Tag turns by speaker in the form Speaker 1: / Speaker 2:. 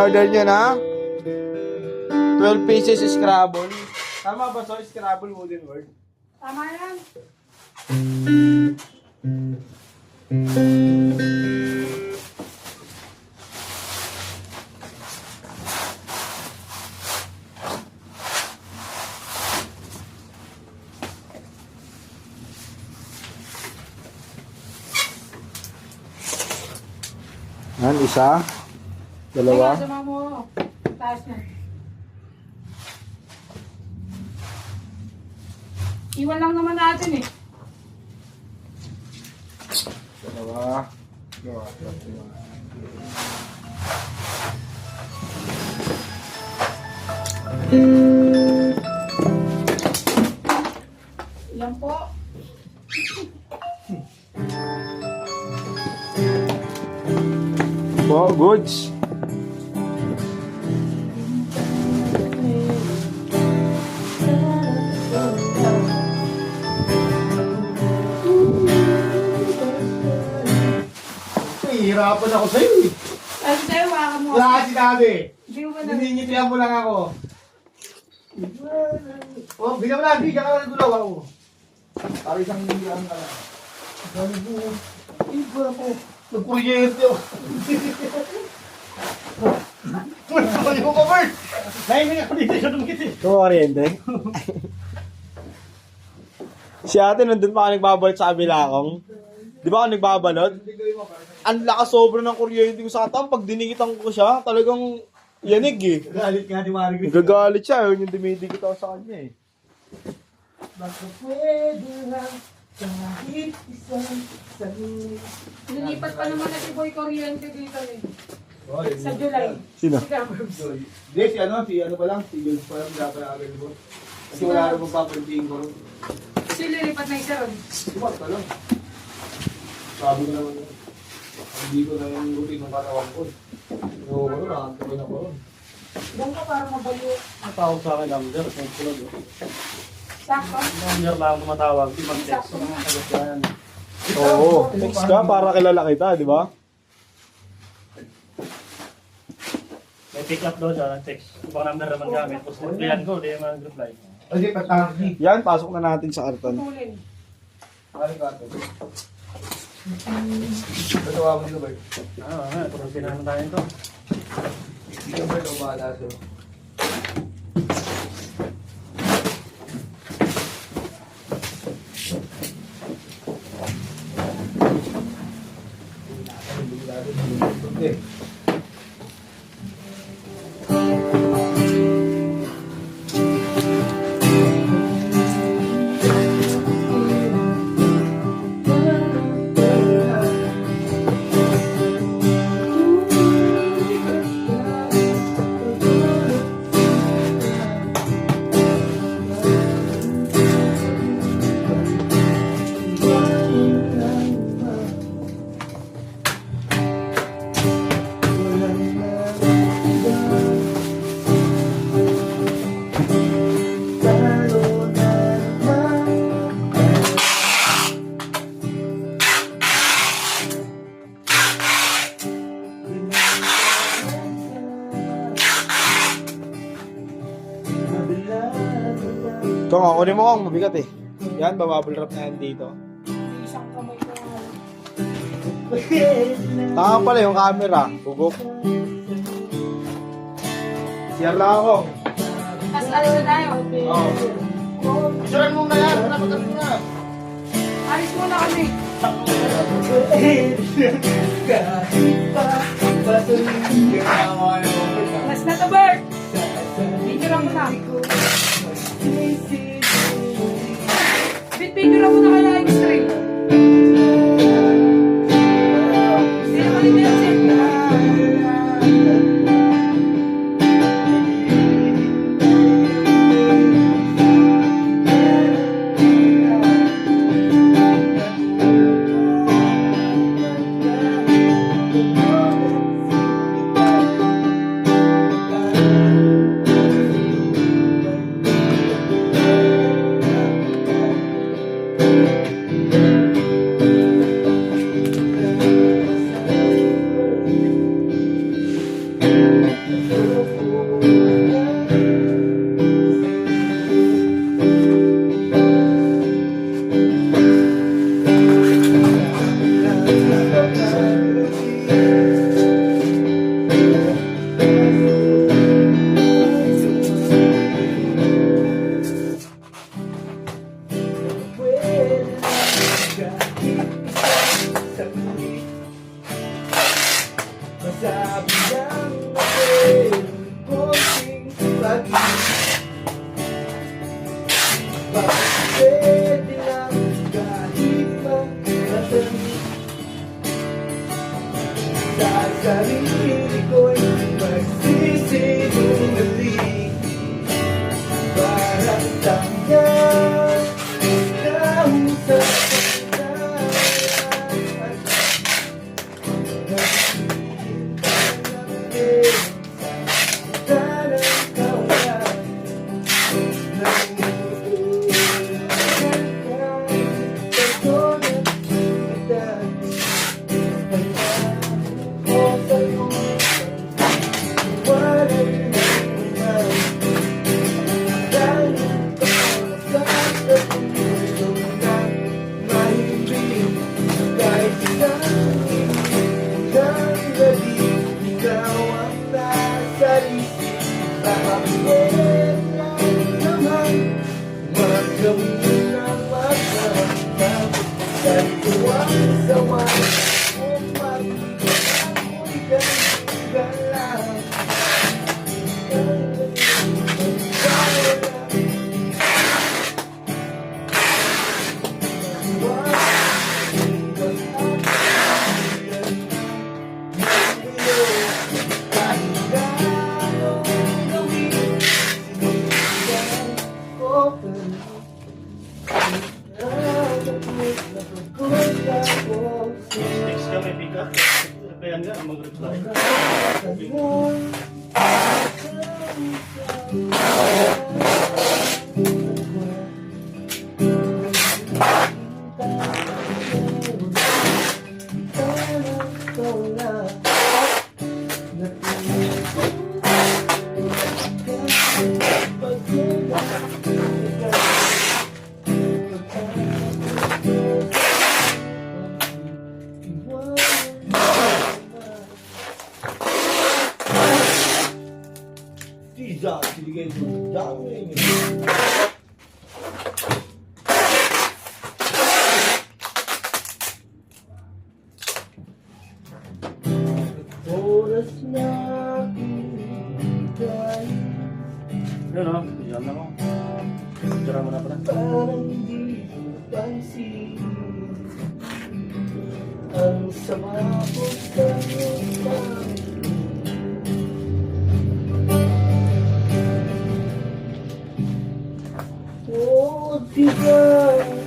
Speaker 1: Order nyo na 12 pieces Scrabble. Tama ba so? Scrabble wooden word?
Speaker 2: Tama yan.
Speaker 1: Yan, isa. Dalawa.
Speaker 2: Teka, sama mo. Taas na. Iwan lang naman natin eh.
Speaker 1: Dalawa. Dalawa.
Speaker 2: Ilan po?
Speaker 1: Po, goods.
Speaker 3: Hirapan ako sa'yo eh.
Speaker 2: Sabi sa'yo, waka mo.
Speaker 3: Wala ka sinabi.
Speaker 2: Hindi mo ba na...
Speaker 3: Niningitihan mo lang ako. Oh, bigyan mo lang, bigyan ka lang ng dulaw ako. Para isang bigyan ka lang. Sabi ko, iba ako. Nagkuryente ako. Tuloy mo ka, Bert! Nahinig ako dito siya tumikit eh.
Speaker 1: Kumaryente. Si ate nandun pa ka nagbabalik sa Abilakong. Di ba ako nagbabalot? Ang lakas sobra ng kuryente ko sa atang. Pag dinikitan ko siya, talagang yanig eh.
Speaker 3: Galit ka ni Mario.
Speaker 1: Nagagalit siya. Yun yung dumidikit ako sa kanya eh.
Speaker 3: Baka pwede lang kahit isang salit.
Speaker 2: Nilipat pa naman na si Boy Corriente dito eh.
Speaker 3: Oh,
Speaker 2: Sa July.
Speaker 1: Sino?
Speaker 3: Hindi, si ano pa lang, si Jules pa lang, dapat agad mo. Kasi wala rin mong papantiin ko.
Speaker 2: Kasi lilipat na isa ron.
Speaker 3: Sumat ka lang. Sabi ko naman yun. Hindi ko na yung routine ng katawan ko. So, nakakatawa na ko ron.
Speaker 2: Doon ka para mabaliw.
Speaker 4: Matawag sa akin lang, sir. Kung tulad o.
Speaker 2: Sakto.
Speaker 4: Number lang tumatawag. Di mag-text. Sagot ka yan.
Speaker 1: Oo. Text ka para kilala kita, di ba?
Speaker 4: May pick up doon sa text. Ibang number naman gamit. Tapos replyan ko, di mag-reply.
Speaker 3: Kasi patangki.
Speaker 1: Yan, pasok na natin sa karton.
Speaker 2: Tulin.
Speaker 3: Mali ka ito. Tatawa mo dito, Bert.
Speaker 4: Turusin naman tayo ito.
Speaker 3: Hindi ka, Bert, ang bahala sa'yo. Okay.
Speaker 1: Ito nga, kunin mo kong mabigat eh. Yan, bababble wrap na yan dito.
Speaker 2: Isang kamay ko.
Speaker 1: Tama pala yung camera. Bugok. Share lang ako.
Speaker 2: Tapos alis na tayo.
Speaker 1: Oo.
Speaker 3: Suran mo na yan. Wala pa kami na.
Speaker 2: Alis muna kami. Mas na to, Bert. Picture mo na. Picture mo na kaya yung string. Hindi naman hindi ang set.
Speaker 3: saglit. Masabi lang natin konting pag-ibig. Bakit pwede lang kahit magdadami? Sa sarili ko'y magsisinungaling. Parang tanggal nausap na
Speaker 4: Text ka, may pick up. Replyan ka, mag-reply.
Speaker 3: Jesus, binigay mo. Dami. Oras na ibigay.
Speaker 4: Yun o, yan na ko. Tira mo na pala.
Speaker 3: Parang hindi pansin ang sama ko sa utang. Oh, diba